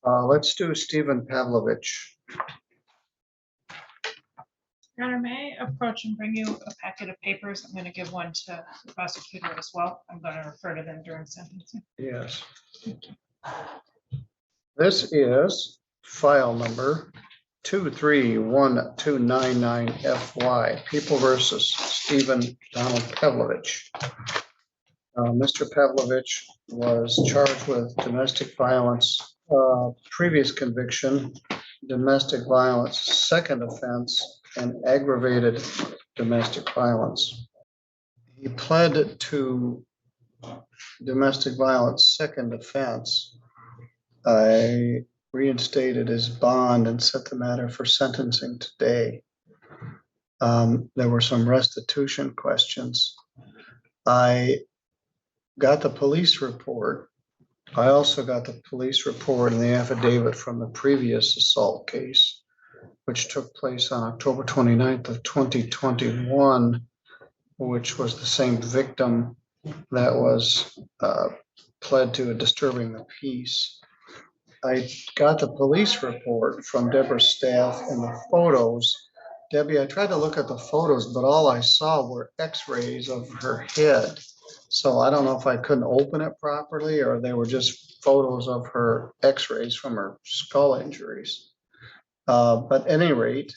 Let's do Stephen Pavlovich. Your Honor, may I approach and bring you a packet of papers? I'm going to give one to the prosecutor as well. I'm going to refer to them during sentencing. Yes. This is file number 231299FY, People versus Stephen Donald Pavlovich. Mr. Pavlovich was charged with domestic violence, previous conviction, domestic violence, second offense, and aggravated domestic violence. He pled to domestic violence second offense. I reinstated his bond and set the matter for sentencing today. There were some restitution questions. I got the police report. I also got the police report and the affidavit from the previous assault case, which took place on October 29th of 2021, which was the same victim that was pled to a disturbing the peace. I got the police report from Deborah's staff and the photos. Debbie, I tried to look at the photos, but all I saw were x-rays of her head. So I don't know if I couldn't open it properly or they were just photos of her x-rays from her skull injuries. But at any rate,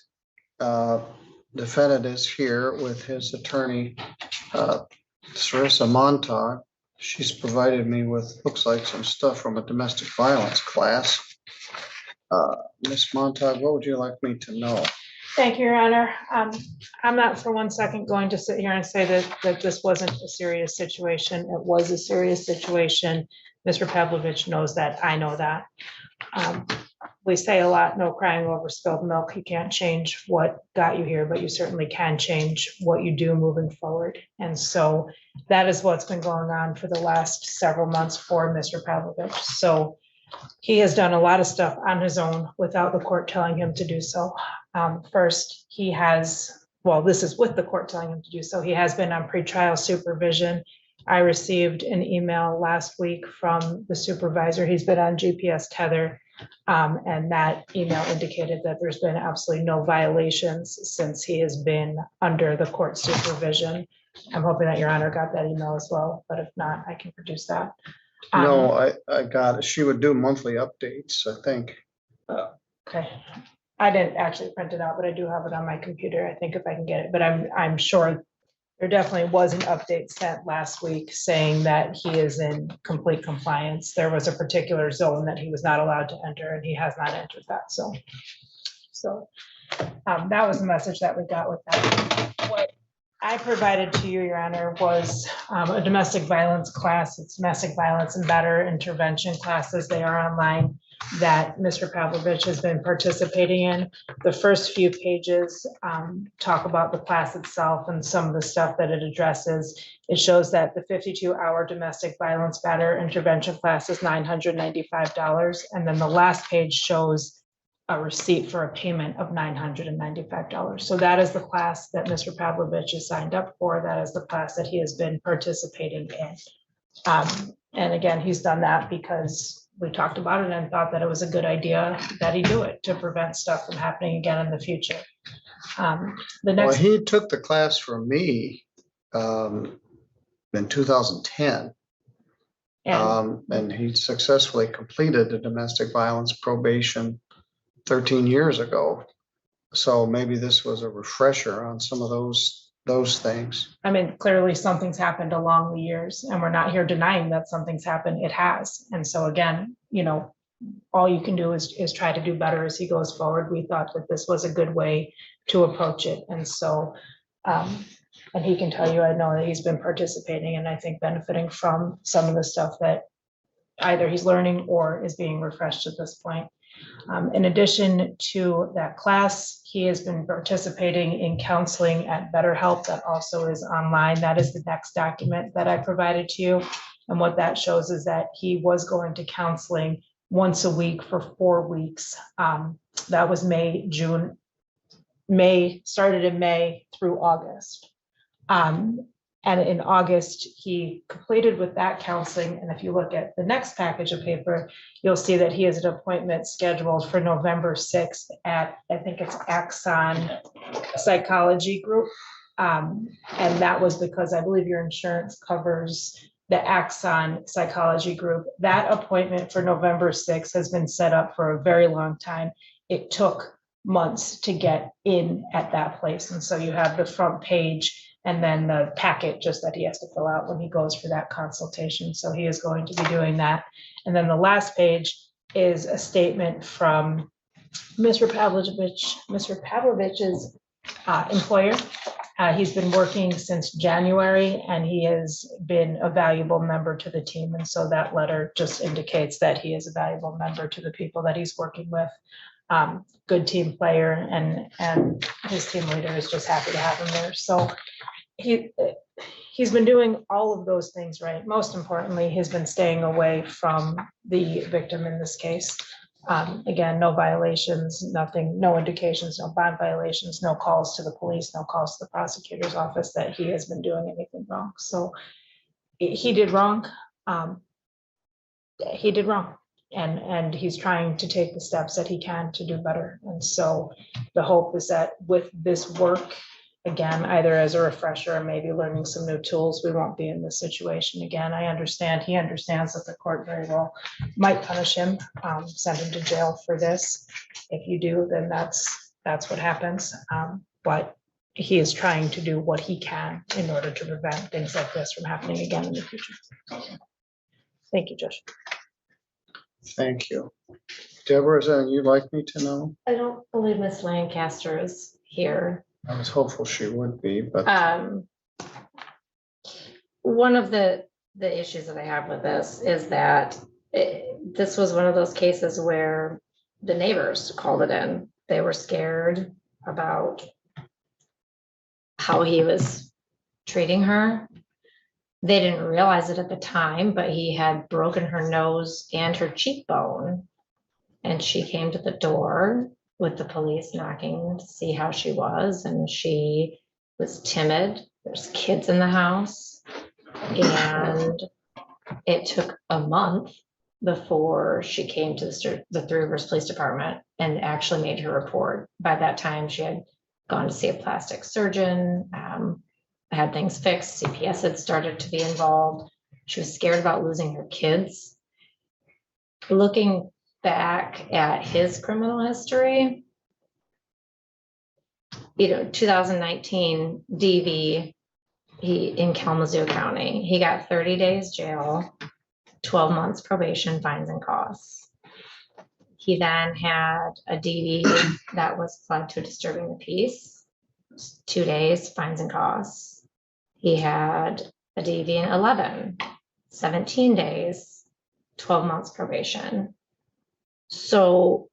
defendant is here with his attorney, Sarissa Montag. She's provided me with, looks like, some stuff from a domestic violence class. Ms. Montag, what would you like me to know? Thank you, Your Honor. I'm not for 1 second going to sit here and say that this wasn't a serious situation. It was a serious situation. Mr. Pavlovich knows that. I know that. We say a lot, no crying over spilled milk. You can't change what got you here, but you certainly can change what you do moving forward. And so that is what's been going on for the last several months for Mr. Pavlovich. So he has done a lot of stuff on his own without the court telling him to do so. First, he has, well, this is with the court telling him to do so. He has been on pretrial supervision. I received an email last week from the supervisor. He's been on GPS tether. And that email indicated that there's been absolutely no violations since he has been under the court supervision. I'm hoping that Your Honor got that email as well, but if not, I can produce that. No, I got it. She would do monthly updates, I think. Okay. I didn't actually print it out, but I do have it on my computer. I think if I can get it, but I'm sure there definitely was an update sent last week saying that he is in complete compliance. There was a particular zone that he was not allowed to enter and he has not entered that. So that was the message that we got with that. What I provided to you, Your Honor, was a domestic violence class. It's domestic violence and batterer intervention classes. They are online that Mr. Pavlovich has been participating in. The first few pages talk about the class itself and some of the stuff that it addresses. It shows that the 52-hour domestic violence batterer intervention class is $995. And then the last page shows a receipt for a payment of $995. So that is the class that Mr. Pavlovich is signed up for. That is the class that he has been participating in. And again, he's done that because we talked about it and thought that it was a good idea that he do it to prevent stuff from happening again in the future. Well, he took the class from me in 2010. And he successfully completed the domestic violence probation 13 years ago. So maybe this was a refresher on some of those things. I mean, clearly something's happened along the years and we're not here denying that something's happened. It has. And so again, you know, all you can do is try to do better as he goes forward. We thought that this was a good way to approach it. And so, and he can tell you, I know that he's been participating and I think benefiting from some of the stuff that either he's learning or is being refreshed at this point. In addition to that class, he has been participating in counseling at BetterHelp that also is online. That is the next document that I provided to you. And what that shows is that he was going to counseling once a week for 4 weeks. That was started in May through August. And in August, he completed with that counseling. And if you look at the next package of paper, you'll see that he has an appointment scheduled for November 6th at, I think it's Axon Psychology Group. And that was because I believe your insurance covers the Axon Psychology Group. That appointment for November 6th has been set up for a very long time. It took months to get in at that place. And so you have the front page and then the packet just that he has to fill out when he goes for that consultation. So he is going to be doing that. And then the last page is a statement from Mr. Pavlovich's employer. He's been working since January and he has been a valuable member to the team. And so that letter just indicates that he is a valuable member to the people that he's working with. Good team player, and his team leader is just happy to have him there. So he's been doing all of those things right. Most importantly, he's been staying away from the victim in this case. Again, no violations, nothing, no indications, no bond violations, no calls to the police, no calls to the prosecutor's office that he has been doing anything wrong. So he did wrong. He did wrong. And he's trying to take the steps that he can to do better. And so the hope is that with this work, again, either as a refresher or maybe learning some new tools, we won't be in this situation again. I understand, he understands that the court very well might punish him, send him to jail for this. If you do, then that's what happens. But he is trying to do what he can in order to prevent things like this from happening again in the future. Thank you, Josh. Thank you. Deborah, is there anything you'd like me to know? I don't believe Miss Lancaster is here. I was hopeful she would be, but One of the issues that I have with this is that this was one of those cases where the neighbors called it in. They were scared about how he was treating her. They didn't realize it at the time, but he had broken her nose and her cheekbone. And she came to the door with the police knocking to see how she was. And she was timid. There's kids in the house. And it took a month before she came to the Three Rivers Police Department and actually made her report. By that time, she had gone to see a plastic surgeon, had things fixed. CPS had started to be involved. She was scared about losing her kids. Looking back at his criminal history, 2019 DV, he in Kalamazoo County, he got 30 days jail, 12 months probation, fines and costs. He then had a DV that was pled to disturbing the peace, 2 days, fines and costs. He had a DV in 11, 17 days, 12 months probation. So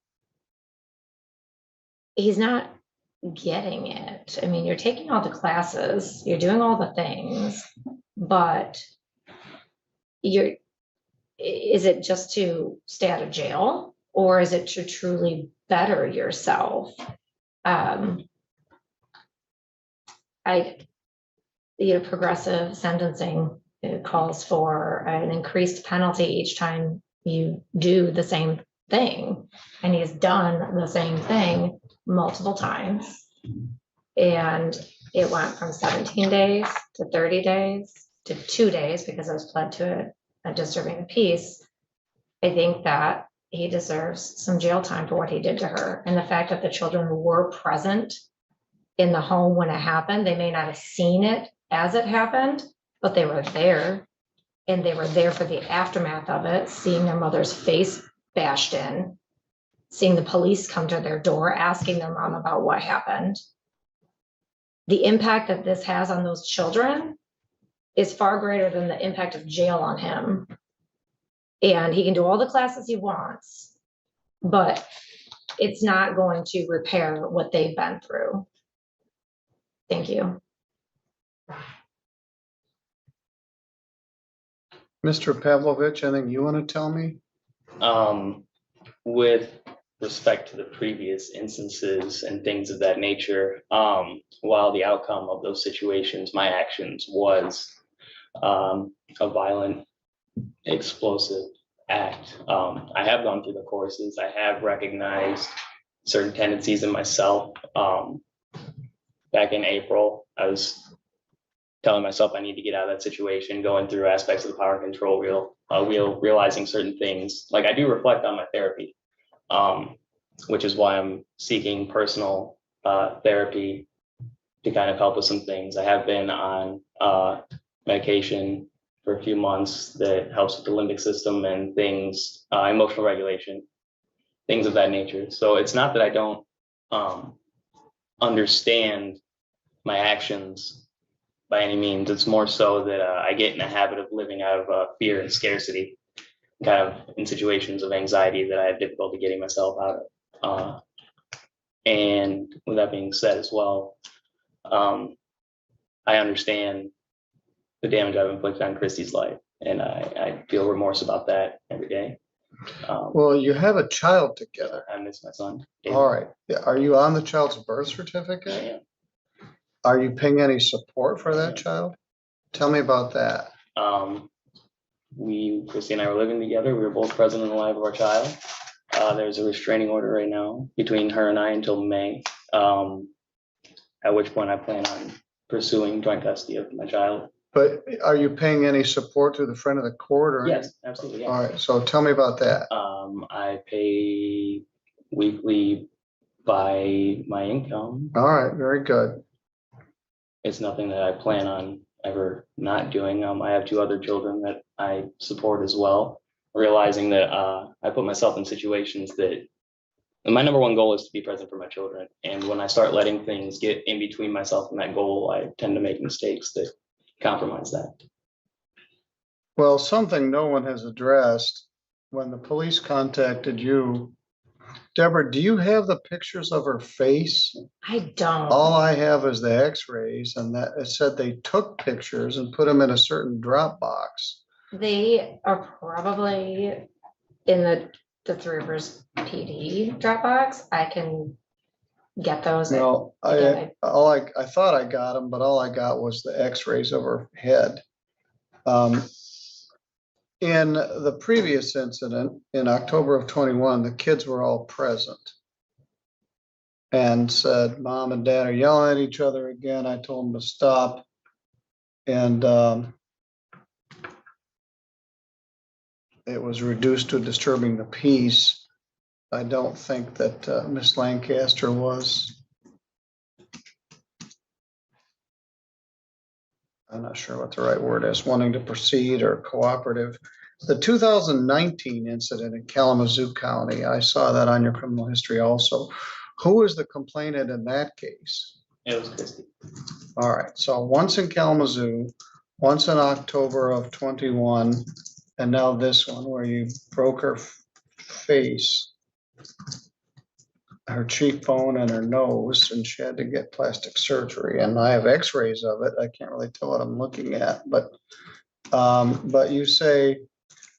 he's not getting it. I mean, you're taking all the classes, you're doing all the things, but is it just to stay out of jail, or is it to truly better yourself? Progressive sentencing, it calls for an increased penalty each time you do the same thing, and he's done the same thing multiple times, and it went from 17 days to 30 days to 2 days because I was pled to it and disturbing the peace. I think that he deserves some jail time for what he did to her, and the fact that the children were present in the home when it happened. They may not have seen it as it happened, but they were there, and they were there for the aftermath of it, seeing their mother's face bashed in, seeing the police come to their door, asking their mom about what happened. The impact that this has on those children is far greater than the impact of jail on him. And he can do all the classes he wants, but it's not going to repair what they've been through. Thank you. Mr. Pavlovich, anything you want to tell me? With respect to the previous instances and things of that nature, while the outcome of those situations, my actions was a violent, explosive act. I have gone through the courses. I have recognized certain tendencies in myself. Back in April, I was telling myself I need to get out of that situation, going through aspects of the power control wheel, realizing certain things. Like I do reflect on my therapy, which is why I'm seeking personal therapy to kind of help with some things. I have been on medication for a few months that helps with the limbic system and things, emotional regulation, things of that nature. So it's not that I don't understand my actions by any means. It's more so that I get in a habit of living out of fear and scarcity, kind of in situations of anxiety that I have difficulty getting myself out of. And with that being said as well, I understand the damage I've inflicted on Christy's life, and I feel remorse about that every day. Well, you have a child together. I miss my son. David. All right. Are you on the child's birth I certificate? am. Are you paying any support for that child? Tell me about that. Christy and I were living together. We were both present in the life of our child. There's a restraining order right now between her and I until May, at which point I plan on pursuing joint custody of my child. But are you paying any support through the front of the court or? Yes, absolutely. Yeah. All right. So tell me about that. I pay weekly by my income. All right. Very good. It's nothing that I plan on ever not doing. I have 2 other children that I support as well, realizing that I put myself in situations that my number one goal is to be present for my children. And when I start letting things get in between myself and that goal, I tend to make mistakes that compromise that. Well, something no one has addressed when the police contacted you. Deborah, do you have the pictures of her face? I don't. All I have is the x-rays, and that it said they took pictures and put them in a certain drop box. They are probably in the Three Rivers PD Dropbox. I can get those. No, Again, I thought I got them, but all I got was the x-rays of her head. In the previous incident, in October of 21, the kids were all present and said, Mom and Dad are yelling at each other again. I told them to stop. And it was reduced to disturbing the peace. I don't think that Miss Lancaster was. I'm not sure what the right word is, wanting to proceed or cooperative. The 2019 incident in Kalamazoo County, I saw that on your criminal history also. Who was the complainant in that case? It was Christy. All right, so once in Kalamazoo, once in October of 21, and now this one where you broke her face, her cheekbone and her nose, and she had to get plastic surgery. And I have x-rays of it. I can't really tell what I'm looking at, but you say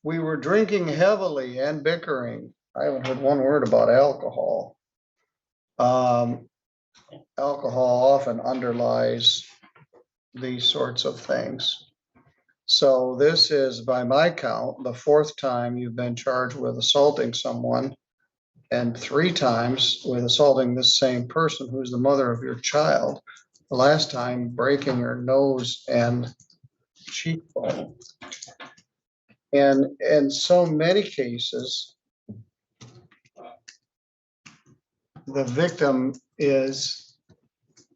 we were drinking heavily and bickering. I haven't heard one word about alcohol. Alcohol often underlies these sorts of things. So this is, by my count, the 4th time you've been charged with assaulting someone, and 3 times with assaulting this same person who's the mother of your child. The last time breaking her nose and cheekbone. And in so many cases, the victim is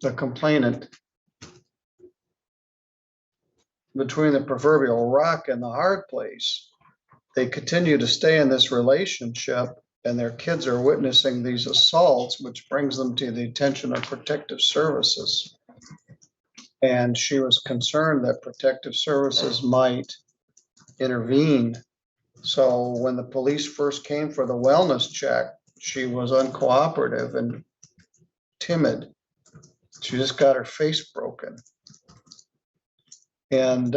the complainant. Between the proverbial rock and the hard place, they continue to stay in this relationship, and their kids are witnessing these assaults, which brings them to the attention of protective services. And she was concerned that protective services might intervene. So when the police first came for the wellness check, she was uncooperative and timid. She just got her face broken. And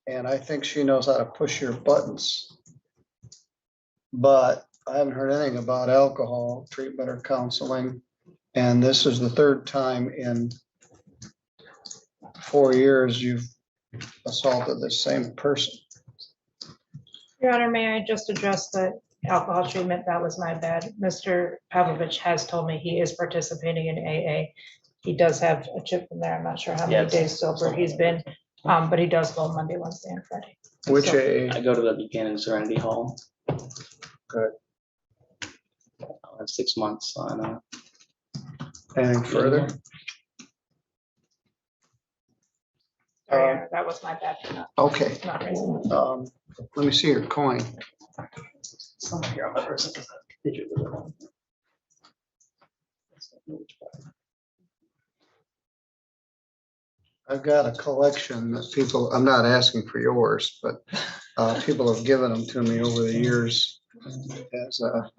and I think she knows how to push your buttons. But I haven't heard anything about alcohol treatment or counseling. And this is the third time in 4 years you've assaulted the same person. Your Honor, may I just address the alcohol treatment? That was my bad. Mr. Pavlovich has told me he is participating in AA. He does have a chip in there. I'm not sure how many Yes. days sober he's been, but he does go Monday, Wednesday, and Friday. Which So- I AA? go to the Buchanan Serenity Hall. Good. I'll have 6 months on. Anything further? Sorry, Your Honor, that was my bad for Okay, not raising. let me see your coin. Somewhere here on my person. I've got a collection that people, I'm not asking for yours, but people have given them to me over the years as a,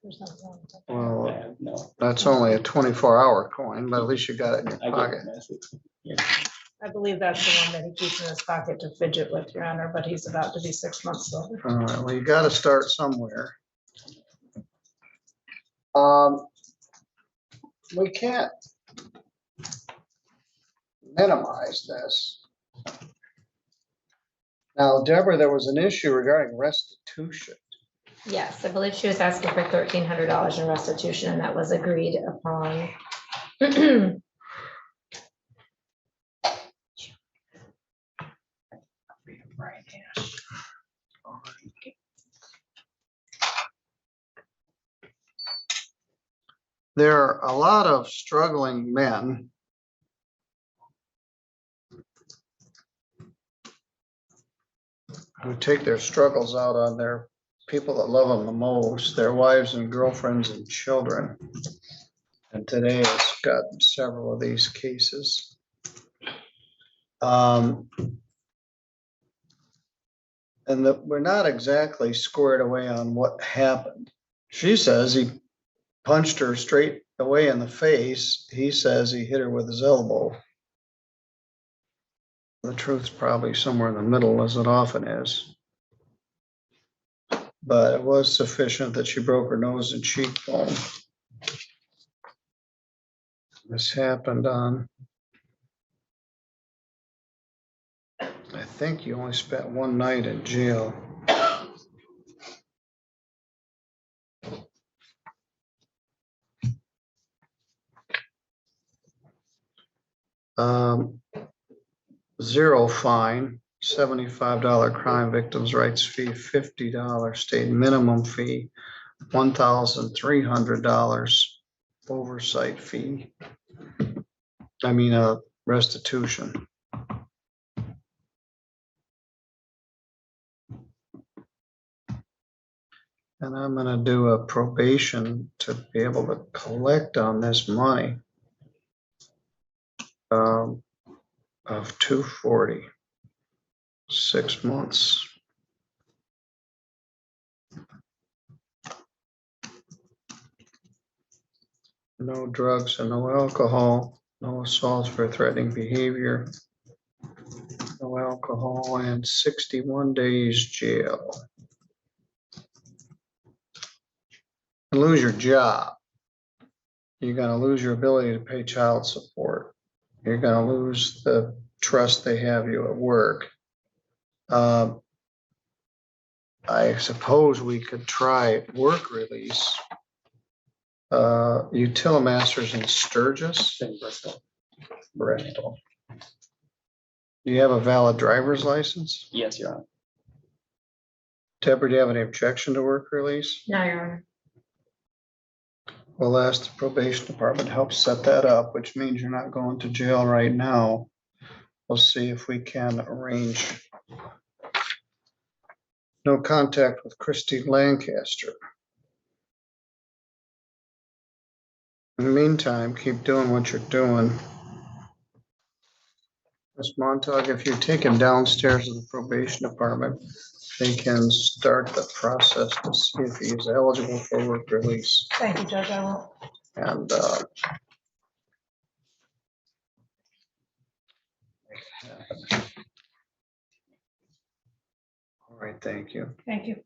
There's nothing wrong with that. well, No. that's only a 24-hour coin, but at least you got it in your I pocket. get message. Yeah. I believe that's the one that he keeps in his pocket to fidget with, Your Honor, but he's about to be 6 months sober. All right, well, you got to start somewhere. We can't minimize this. Now, Deborah, there was an issue regarding restitution. Yes, I believe she was asking for $1,300 in restitution, and that was agreed upon. There are a lot of struggling men who take their struggles out on their people that love them the most, their wives and girlfriends and children. And today it's got several of these cases. And that we're not exactly squared away on what happened. She says he punched her straight away in the face. He says he hit her with his elbow. The truth's probably somewhere in the middle, as it often is. But it was sufficient that she broke her nose and cheekbone. This happened on, I think you only spent one night in jail. Zero fine, $75 crime victims' rights fee, $50 state minimum fee, $1,300 oversight fee. I mean, restitution. And I'm gonna do a probation to be able to collect on this money. Of 240, 6 months. No drugs and no alcohol, no assaults for threatening behavior, no alcohol, and 61 days jail. You lose your job. You're gonna lose your ability to pay child support. You're gonna lose the trust they have you at work. I suppose we could try work release. Utilmasters in Sturgis. In Bristol. Bristol. Do you have a valid driver's license? Yes, Your Honor. Deborah, do you have any objection to work release? No, Your Honor. We'll ask the probation department to help set that up, which means you're not going to jail right now. We'll see if we can arrange. No contact with Christine Lancaster. In the meantime, keep doing what you're doing. Ms. Montauk, if you take him downstairs to the probation department, they can start the process to see if he is eligible for work release. Thank you, Judge. I will. And All right, thank you. Thank you.